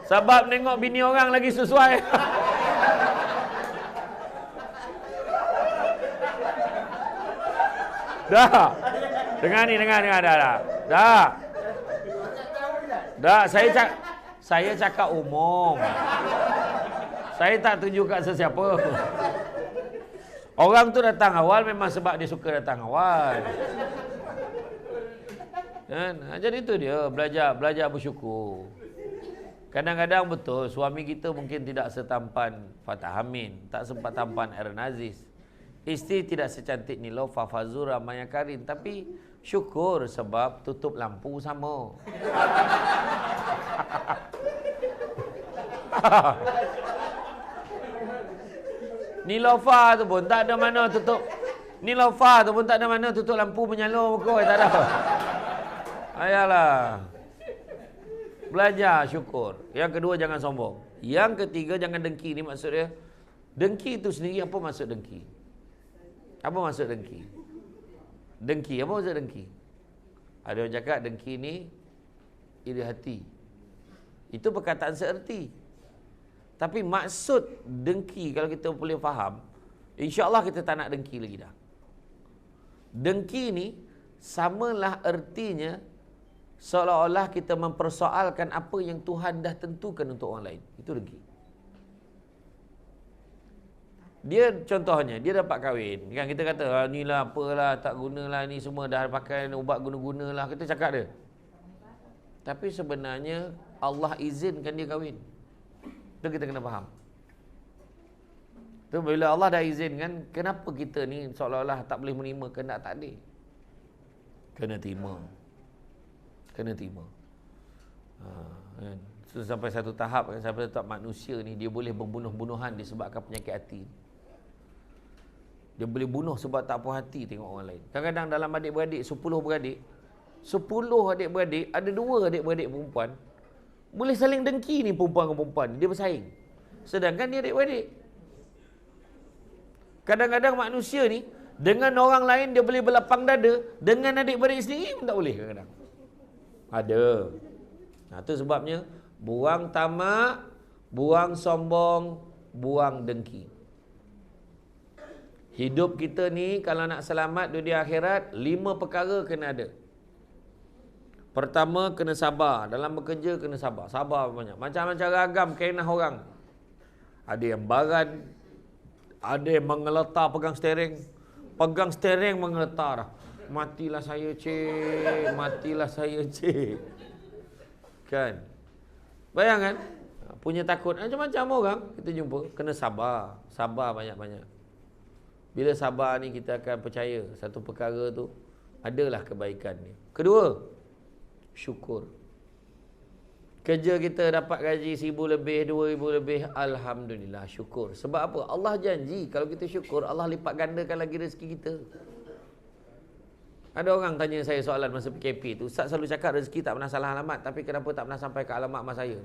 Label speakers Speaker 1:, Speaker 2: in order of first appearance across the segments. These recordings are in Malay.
Speaker 1: Sebab nengok bini orang lagi sesuai. Dah. Dengar dah. Dah, saya cakap umum. Saya tak tunjuk kat sesiapa. Orang tu datang awal memang sebab dia suka datang awal. Kan? Jadi itu dia, belajar bersyukur. Kadang-kadang betul suami kita mungkin tidak setampan Fatah Amin, tak sempat tampan Aaron Aziz. Isteri tidak secantik Nilofa Fazura Maya Karin, tapi syukur sebab tutup lampu sama. Nilofa tu pun tak ada mana tutup. Nilofa tu pun tak ada mana tutup lampu menyala muka, tak ada. Ayalah. Belajar syukur. Yang kedua, jangan sombong. Yang ketiga, jangan dengki. Ni maksud dia, dengki itu sendiri, apa maksud dengki? Apa maksud dengki? Dengki, apa maksud dengki? Ada orang cakap dengki ni iri hati. Itu perkataan seerti. Tapi maksud dengki, kalau kita boleh faham, insya-Allah kita tak nak dengki lagi dah. Dengki ni samalah ertinya seolah-olah kita mempersoalkan apa yang Tuhan dah tentukan untuk orang lain. Itu dengki. Dia contohnya, dia dapat kahwin. Kan kita kata, ni lah apalah, tak gunalah, ni semua dah pakai ubat guna-guna lah. Kita cakap dia. Tapi sebenarnya Allah izinkan dia kahwin. Itu kita kena faham. Tu bila Allah dah izinkan, kenapa kita ni seolah-olah tak boleh menerima kehendak takdir? Kena terima. Kena terima. Kan? So, sampai satu tahap, sampai satu tahap manusia ni dia boleh berbunuh-bunuhan disebabkan penyakit hati. Dia boleh bunuh sebab tak puas hati tengok orang lain. Kadang-kadang dalam adik-beradik, 10 beradik, 10 adik-beradik, ada 2 adik-beradik perempuan, boleh saling dengki ni perempuan dengan perempuan. Dia bersaing. Sedangkan dia adik-beradik. Kadang-kadang manusia ni, dengan orang lain dia boleh berlapang dada, dengan adik-beradik sendiri pun tak boleh kadang-kadang. Ada. Nah, itu sebabnya, buang tamak, buang sombong, buang dengki. Hidup kita ni kalau nak selamat dunia akhirat, 5 perkara kena ada. Pertama, kena sabar. Dalam bekerja kena sabar. Sabar banyak. Macam-macam ragam kainah orang. Ada yang baran, ada yang mengeletar pegang steering. Pegang steering mengeletar dah. Matilah saya, cik. Matilah saya, cik. Kan? Bayangkan, punya takut. Macam-macam orang kita jumpa. Kena sabar. Sabar banyak-banyak. Bila sabar ni kita akan percaya satu perkara tu adalah kebaikan ni. Kedua, syukur. Kerja kita dapat gaji 1,000 lebih, 2,000 lebih, alhamdulillah, syukur. Sebab apa? Allah janji kalau kita syukur, Allah lipat gandakan lagi rezeki kita. Ada orang tanya saya soalan masa PKP tu, Ustaz selalu cakap rezeki tak pernah salah alamat, tapi kenapa tak pernah sampai ke alamat mak saya?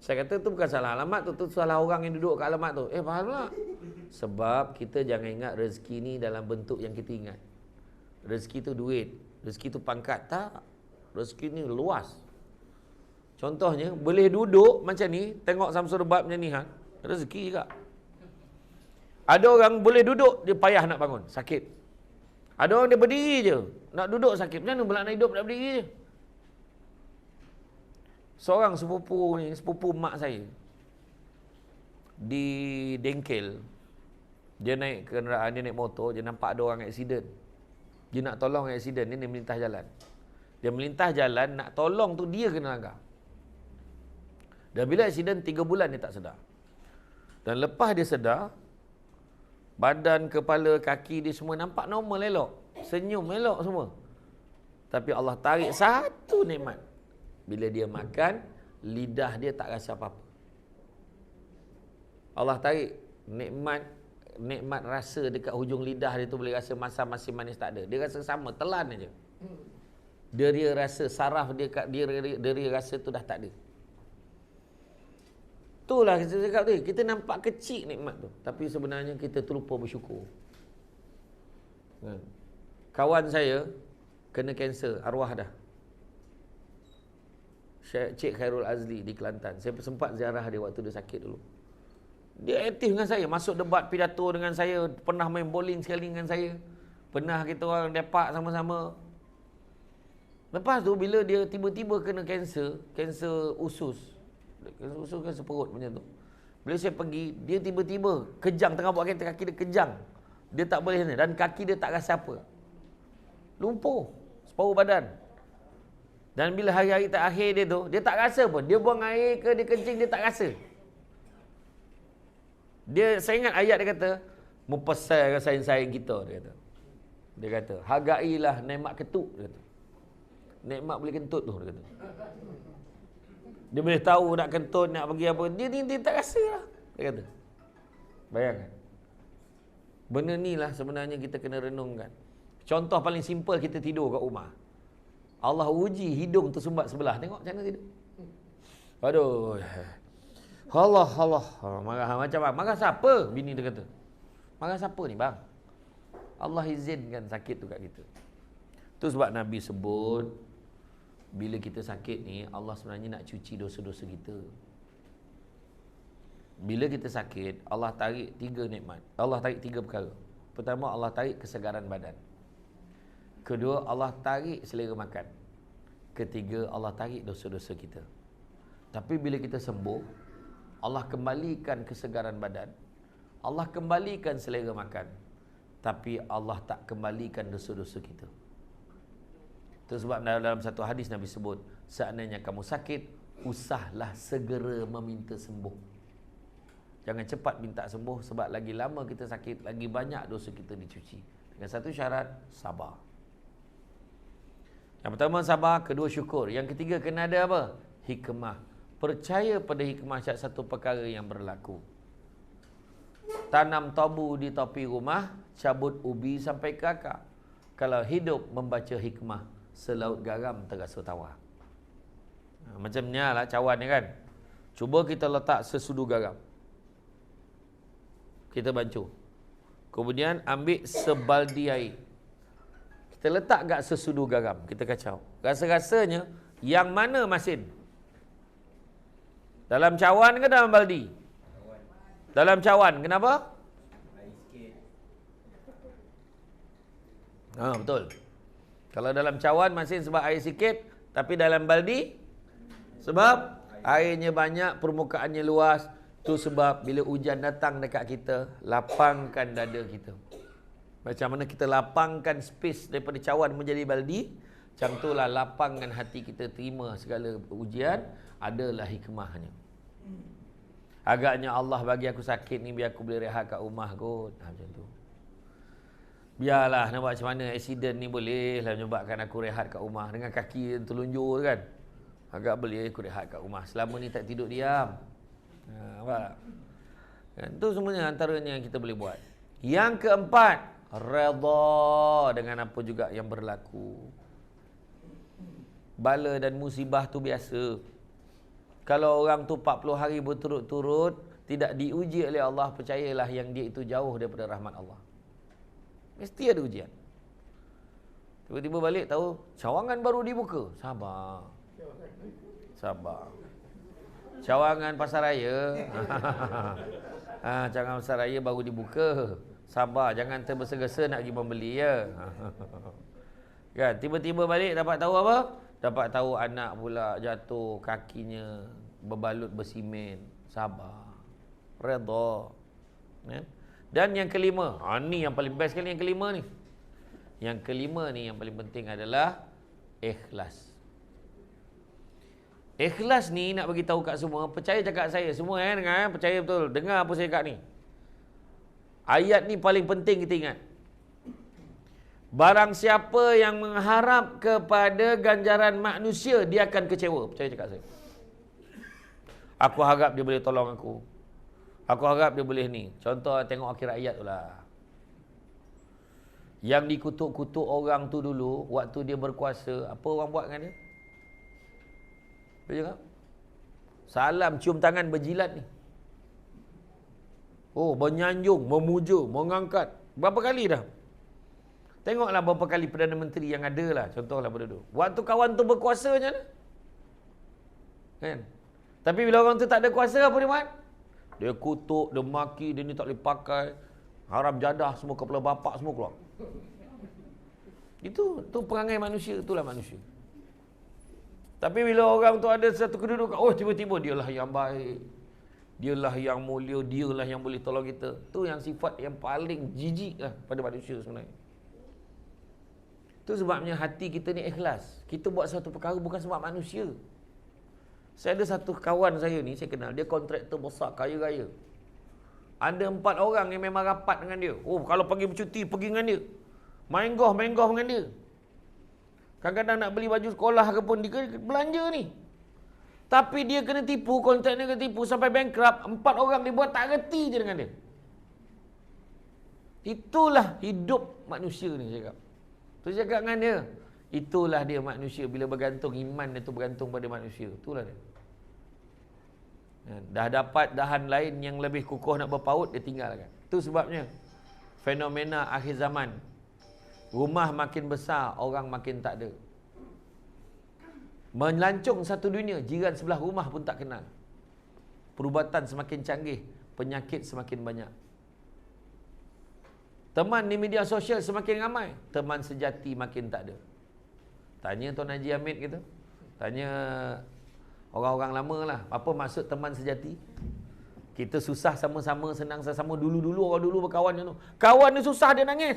Speaker 1: Saya kata tu bukan salah alamat tu salah orang yang duduk kat alamat tu. Faham tak? Sebab kita jangan ingat rezeki ni dalam bentuk yang kita ingat. Rezeki tu duit, rezeki tu pangkat. Tak. Rezeki ni luas. Contohnya, boleh duduk macam ni, tengok Samsul Rebab macam ni, rezeki juga. Ada orang boleh duduk, dia payah nak bangun, sakit. Ada orang dia berdiri je, nak duduk sakit. Macam mana pula nak hidup, nak berdiri je? Seorang sepupu mak saya di Dengkel, dia naik kenderaan, dia naik motor, dia nampak ada orang aksiden. Dia nak tolong aksiden ni, dia melintas jalan. Dia melintas jalan, nak tolong tu dia kena langgar. Dan bila aksiden 3 bulan dia tak sedar. Dan lepas dia sedar, badan, kepala, kaki dia semua nampak normal elok. Senyum elok semua. Tapi Allah tarik satu nikmat. Bila dia makan, lidah dia tak rasa apa-apa. Allah tarik nikmat rasa dekat hujung lidah dia tu, boleh rasa masam, masin, manis, tak ada. Dia rasa sama, telan aja. Dia rasa saraf dia rasa tu dah tak ada. Itulah kita cakap tu. Kita nampak kecil nikmat tu, tapi sebenarnya kita terlupa bersyukur. Kawan saya kena kanser, arwah dah. Cik Khairul Azli di Kelantan. Saya sempat ziarah dia waktu dia sakit dulu. Dia aktif dengan saya, masuk debat pidato dengan saya, pernah main bowling sekali dengan saya. Pernah kita orang depak sama-sama. Lepas tu bila dia tiba-tiba kena kanser usus. Kanser usus, kanser perut macam tu. Bila saya pergi, dia tiba-tiba kejang tengah buat kereta, kaki dia kejang. Dia tak boleh ni dan kaki dia tak rasa apa. Lumpuh separuh badan. Dan bila hari-hari terakhir dia tu, dia tak rasa pun. Dia buang air ke, dia kencing, dia tak rasa. Saya ingat ayat dia kata, mempesal saing-saing kita, dia kata. Dia kata, hargailah nikmat ketuk, dia kata. Nikmat boleh kentut tu, dia kata. Dia boleh tahu nak kentut, nak pergi apa. Dia tak rasa lah, dia kata. Bayangkan. Benda ni lah sebenarnya kita kena renungkan. Contoh paling simple, kita tidur kat rumah. Allah uji hidung tersumbat sebelah. Tengok macam mana tidur. Aduh. Allah. Marah macam apa? Marah siapa? Bini dia kata. Marah siapa ni bang? Allah izinkan sakit tu kat kita. Tu sebab Nabi sebut, bila kita sakit ni, Allah sebenarnya nak cuci dosa-dosa kita. Bila kita sakit, Allah tarik 3 nikmat. Allah tarik 3 perkara. Pertama, Allah tarik kesegaran badan. Kedua, Allah tarik selera makan. Ketiga, Allah tarik dosa-dosa kita. Tapi bila kita sembuh, Allah kembalikan kesegaran badan. Allah kembalikan selera makan. Tapi Allah tak kembalikan dosa-dosa kita. Itu sebab dalam satu hadis Nabi sebut, seandainya kamu sakit, usahlah segera meminta sembuh. Jangan cepat minta sembuh, sebab lagi lama kita sakit, lagi banyak dosa kita dicuci. Dengan satu syarat, sabar. Yang pertama sabar, kedua syukur. Yang ketiga kena ada apa? Hikmah. Percaya pada hikmah satu perkara yang berlaku. Tanam tabu di topi rumah, cabut ubi sampai ke akar. Kalau hidup membaca hikmah, selaut garam terasa tawar. Macam ni lah cawan ni kan. Cuba kita letak sesudu garam. Kita bancuh. Kemudian ambil sebaldi air. Kita letak kat sesudu garam. Kita kacau. Rasa-rasanya yang mana masin? Dalam cawan ke dalam baldi? Dalam cawan. Kenapa? Air sikit. Betul. Kalau dalam cawan masin sebab air sikit, tapi dalam baldi sebab airnya banyak, permukaannya luas. Tu sebab bila hujan datang dekat kita, lapangkan dada kita. Macam mana kita lapangkan space daripada cawan menjadi baldi, macam itulah lapangkan hati kita terima segala ujian, adalah hikmahnya. Agaknya Allah bagi aku sakit ni biar aku boleh rehat kat rumah kot. Macam tu. Biarlah nak buat macam mana, accident ni boleh lah menyebabkan aku rehat kat rumah. Dengan kaki yang terlunjur kan. Agak boleh aku rehat kat rumah. Selama ni tak tidur diam. Nampak? Itu semuanya antaranya yang kita boleh buat. Yang keempat, redha dengan apa juga yang berlaku. Bala dan musibah tu biasa. Kalau orang tu 40 hari berturut-turut tidak diuji oleh Allah, percayalah yang dia itu jauh daripada rahmat Allah. Mesti ada ujian. Tiba-tiba balik tahu cawangan baru dibuka. Sabar. Cawangan pasar raya. Cawangan pasar raya baru dibuka. Sabar, jangan tergesa-gesa nak pergi membeli ya. Kan, tiba-tiba balik dapat tahu apa? Dapat tahu anak pula jatuh, kakinya berbalut bersimen. Sabar. Redha. Dan yang kelima, ni yang paling best sekali yang kelima ni. Yang kelima ni yang paling penting adalah ikhlas. Ikhlas ni nak bagi tahu kat semua, percaya cakap saya semua dengar, percaya betul, dengar apa saya cakap ni. Ayat ni paling penting kita ingat. Barang siapa yang mengharap kepada ganjaran manusia, dia akan kecewa. Percaya cakap saya. Aku harap dia boleh tolong aku. Aku harap dia boleh ni. Contoh tengok akhir ayat tu lah. Yang dikutuk-kutuk orang tu dulu, waktu dia berkuasa, apa orang buat dengan dia? Dia cakap, salam, cium tangan, berjilat ni. Oh, menyanjung, memuja, mengangkat. Berapa kali dah? Tengoklah berapa kali Perdana Menteri yang ada lah. Contohlah pada dulu. Waktu kawan tu berkuasa macam mana? Kan? Tapi bila orang tu tak ada kuasa, apa dia buat? Dia kutuk, dia maki, dia ni tak boleh pakai. Haram jadah semua, kepala bapak semua keluar. Itu perangai manusia, itulah manusia. Tapi bila orang tu ada satu kedudukan, oh tiba-tiba dialah yang baik, dialah yang mulia, dialah yang boleh tolong kita. Tu yang sifat yang paling jijik lah pada manusia sebenarnya. Tu sebabnya hati kita ni ikhlas. Kita buat satu perkara bukan sebab manusia. Saya ada satu kawan saya ni, saya kenal, dia kontraktor besar, kaya raya. Ada 4 orang yang memang rapat dengan dia. Oh, kalau pergi bercuti, pergi dengan dia. Main golf dengan dia. Kadang-kadang nak beli baju sekolah ke pun, dia belanja ni. Tapi dia kena tipu, kontraktor kena tipu sampai bankrupt. 4 orang dia buat tak reti je dengan dia. Itulah hidup manusia ni, saya cakap. Tu cakap dengan dia. Itulah dia manusia. Bila bergantung, iman dia tu bergantung pada manusia. Itulah dia. Dah dapat dahan lain yang lebih kukuh nak berpaut, dia tinggalkan. Itu sebabnya fenomena akhir zaman. Rumah makin besar, orang makin tak ada. Melancong satu dunia, jiran sebelah rumah pun tak kenal. Perubatan semakin canggih, penyakit semakin banyak. Teman di media sosial semakin ramai, teman sejati makin tak ada. Tanya Tuan Haji Hamid kita, tanya orang-orang lama lah, apa maksud teman sejati? Kita susah sama-sama, senang sama-sama. Dulu-dulu orang dulu berkawan tu. Kawan ni susah dia nangis.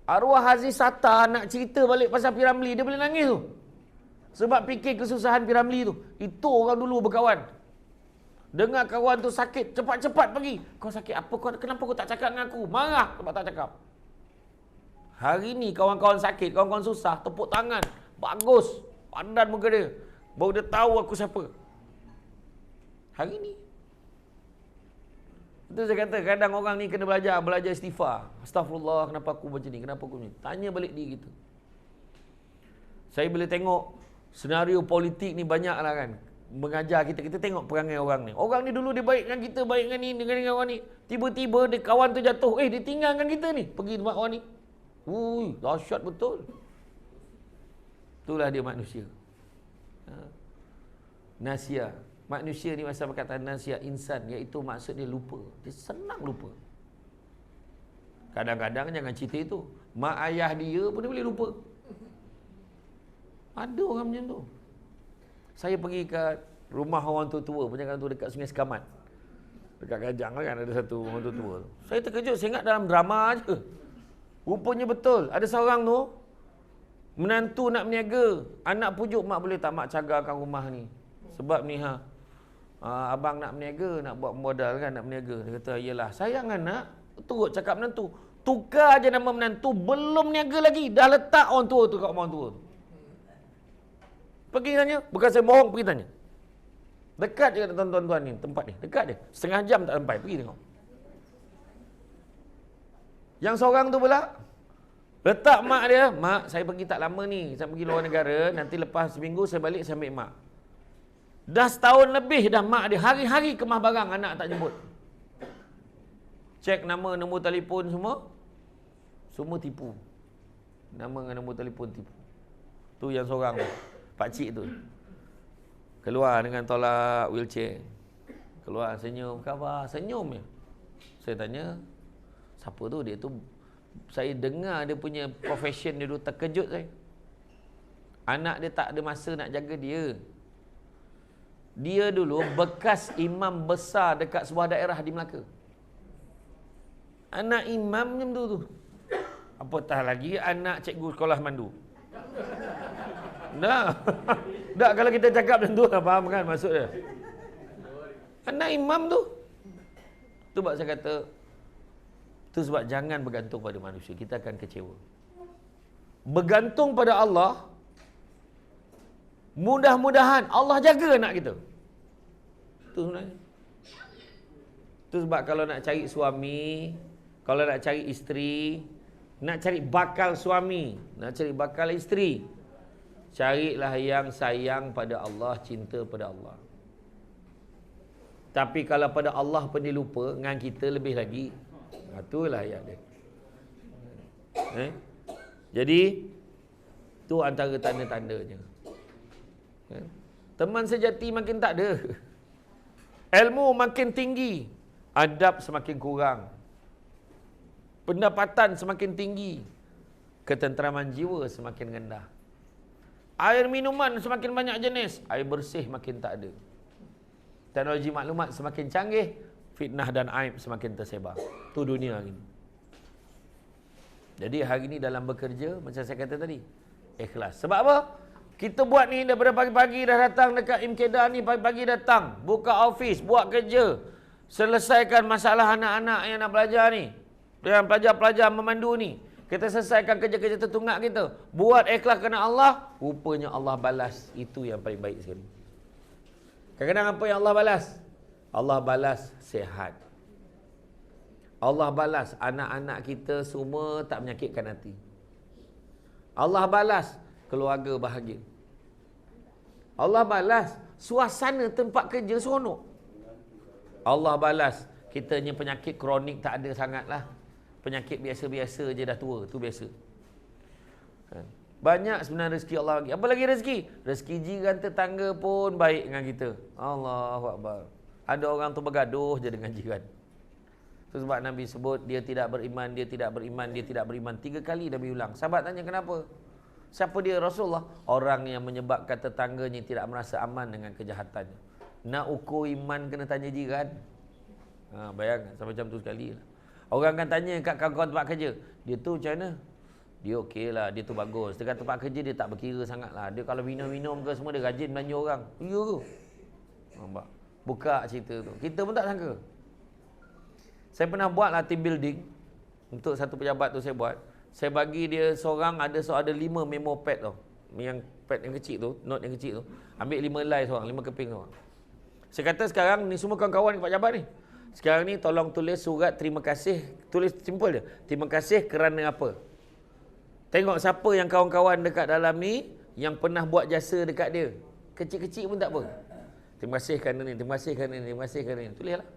Speaker 1: Arwah Haji Sata nak cerita balik pasal Piramli, dia boleh nangis tu. Sebab fikir kesusahan Piramli tu. Itu orang dulu berkawan. Dengar kawan tu sakit, cepat-cepat pergi. Kau sakit apa? Kenapa kau tak cakap dengan aku? Marah sebab tak cakap. Hari ni kawan-kawan sakit, kawan-kawan susah, tepuk tangan. Bagus. Pandan muka dia. Baru dia tahu aku siapa. Hari ni. Itu saya kata, kadang orang ni kena belajar istighfar. Astagfirullah, kenapa aku macam ni? Kenapa aku ni? Tanya balik diri kita. Saya boleh tengok senario politik ni banyak lah kan. Mengajar kita. Kita tengok perangai orang ni. Orang ni dulu dia baik dengan kita, baik dengan ni, dengan orang ni. Tiba-tiba dia kawan tu jatuh. Dia tinggalkan kita ni. Pergi tempat orang ni. Dahsyat betul. Itulah dia manusia. Nasia. Manusia ni masa perkataan nasia, insan, iaitu maksud dia lupa. Dia senang lupa. Kadang-kadang jangan cerita itu. Mak ayah dia pun dia boleh lupa. Ada orang macam tu. Saya pergi ke rumah orang tua-tua, penjagaan tu dekat Sungai Sekamat. Dekat Kajang kan ada satu orang tua-tua tu. Saya terkejut, saya ingat dalam drama aje. Rupanya betul. Ada seorang tu, menantu nak berniaga. Anak pujuk, mak boleh tak mak cagarkan rumah ni? Sebab ni abang nak berniaga, nak buat modal kan, nak berniaga. Dia kata, yelah, sayang anak. Turut cakap menantu. Tukar je nama menantu, belum berniaga lagi. Dah letak orang tua tu kat orang tua tu. Pergi tanya. Bukan saya bohong, pergi tanya. Dekat je tuan-tuan ni, tempat ni. Dekat je. Setengah jam tak sampai. Pergi tengok. Yang seorang tu pula, letak mak dia. Mak, saya pergi tak lama ni. Saya pergi luar negara. Nanti lepas seminggu saya balik, saya ambil mak. Dah setahun lebih dah mak dia. Hari-hari kemah barang, anak tak jemput. Cek nama, nombor telefon semua. Semua tipu. Nama dengan nombor telefon tipu. Tu yang seorang tu. Pakcik tu. Keluar dengan tolak wheelchair. Keluar senyum. Khabar? Senyum je. Saya tanya, siapa tu? Dia tu, saya dengar dia punya profession dia tu, terkejut saya. Anak dia tak ada masa nak jaga dia. Dia dulu bekas imam besar dekat sebuah daerah di Melaka. Anak imam macam tu. Apatah lagi anak cikgu sekolah mandu. Dah kalau kita cakap macam tu, faham kan maksud dia? Anak imam tu. Tu sebab saya kata, tu sebab jangan bergantung pada manusia, kita akan kecewa. Bergantung pada Allah, mudah-mudahan Allah jaga anak kita. Itu sebenarnya. Itu sebab kalau nak cari suami, kalau nak cari isteri, nak cari bakal suami, nak cari bakal isteri, carilah yang sayang pada Allah, cinta pada Allah. Tapi kalau pada Allah pun dia lupa, dengan kita lebih lagi. Itulah ayat dia. Jadi, tu antara tanda-tandanya. Teman sejati makin tak ada. Ilmu makin tinggi, adab semakin kurang. Pendapatan semakin tinggi, ketenteraman jiwa semakin rendah. Air minuman semakin banyak jenis, air bersih makin tak ada. Teknologi maklumat semakin canggih, fitnah dan aib semakin tersebar. Itu dunia hari ini. Jadi hari ini dalam bekerja, macam saya kata tadi, ikhlas. Sebab apa? Kita buat ni daripada pagi-pagi dah datang dekat Imkedah ni, pagi-pagi datang, buka office, buat kerja, selesaikan masalah anak-anak yang nak belajar ni, dan pelajar-pelajar memandu ni. Kita selesaikan kerja-kerja tertunggak kita, buat ikhlas kerana Allah, rupanya Allah balas. Itu yang paling baik sekali. Kadang-kadang apa yang Allah balas? Allah balas sihat. Allah balas anak-anak kita semua tak menyakitkan hati. Allah balas keluarga bahagia. Allah balas suasana tempat kerja seronok. Allah balas kitanya penyakit kronik tak ada sangatlah. Penyakit biasa-biasa je dah tua, tu biasa. Banyak sebenarnya rezeki Allah bagi. Apa lagi rezeki? Rezeki jiran tetangga pun baik dengan kita. Allahu Akbar. Ada orang tu bergaduh je dengan jiran. Itu sebab Nabi sebut dia tidak beriman, dia tidak beriman, dia tidak beriman. 3 kali Nabi ulang. Sahabat tanya kenapa? Siapa dia? Rasulullah. Orang yang menyebabkan tetangganya tidak merasa aman dengan kejahatannya. Nak ukur iman kena tanya jiran. Bayangkan sampai macam tu sekali. Orang akan tanya kat kawan-kawan tempat kerja, dia tu macam mana? Dia okey lah, dia tu bagus. Dekat tempat kerja dia tak berkira sangat lah. Dia kalau minum-minum ke semua dia rajin belanja orang. Ya ke? Nampak? Buka cerita tu. Kita pun tak sangka. Saya pernah buat lah team building. Untuk satu pejabat tu saya buat. Saya bagi dia seorang ada 5 memo pad tau. Yang pad yang kecil tu, note yang kecil tu. Ambil 5 helai seorang, 5 keping seorang. Saya kata sekarang ni semua kawan-kawan dekat pejabat ni. Sekarang ni tolong tulis surat terima kasih. Tulis simple je. Terima kasih kerana apa? Tengok siapa yang kawan-kawan dekat dalam ni yang pernah buat jasa dekat dia. Kecil-kecil pun tak apa. Terima kasih kerana ni, terima kasih kerana ni, terima kasih kerana ni. Tulislah.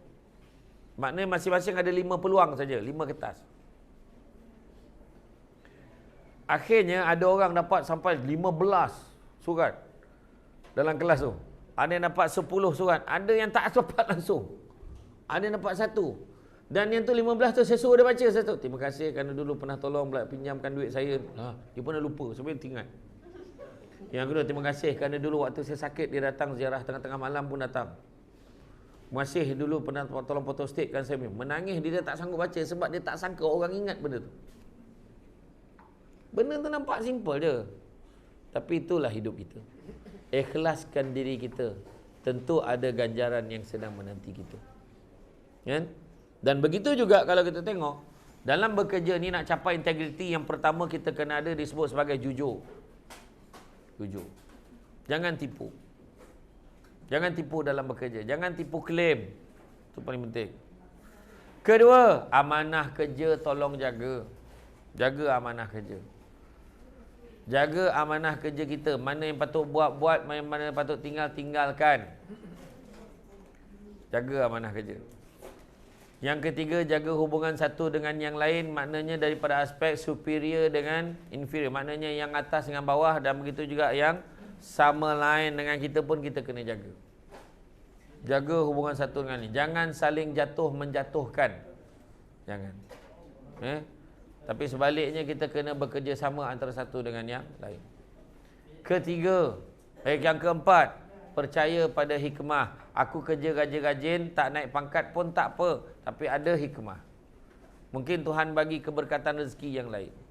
Speaker 1: Maknanya masing-masing ada 5 peluang saja, 5 kertas. Akhirnya ada orang dapat sampai 15 surat dalam kelas tu. Ada yang dapat 10 surat, ada yang tak dapat langsung. Ada yang dapat 1. Dan yang tu 15 tu saya suruh dia baca satu. Terima kasih kerana dulu pernah tolong pinjamkan duit saya. Dia pun dah lupa, sampai tinggal. Yang kedua, terima kasih kerana dulu waktu saya sakit dia datang ziarah tengah-tengah malam pun datang. Terima kasih dulu pernah tolong fotostatekan saya. Menangis dia tak sanggup baca sebab dia tak sangka orang ingat benda tu. Benda tu nampak simple je. Tapi itulah hidup kita. Ikhlaskan diri kita. Tentu ada ganjaran yang sedang menanti kita. Kan? Dan begitu juga kalau kita tengok dalam bekerja ni nak capai integriti, yang pertama kita kena ada disebut sebagai jujur. Jujur. Jangan tipu. Jangan tipu dalam bekerja. Jangan tipu klaim. Itu paling penting. Kedua, amanah kerja tolong jaga. Jaga amanah kerja. Jaga amanah kerja kita. Mana yang patut buat-buat, mana yang patut tinggalkan. Jaga amanah kerja. Yang ketiga, jaga hubungan satu dengan yang lain. Maknanya daripada aspek superior dengan inferior. Maknanya yang atas dengan bawah, dan begitu juga yang sama lain dengan kita pun kita kena jaga. Jaga hubungan satu dengan lain. Jangan saling jatuh menjatuhkan. Jangan. Tapi sebaliknya kita kena bekerja sama antara satu dengan yang lain. Ketiga, yang keempat, percaya pada hikmah. Aku kerja rajin-rajin, tak naik pangkat pun tak apa, tapi ada hikmah. Mungkin Tuhan bagi keberkatan rezeki yang lain.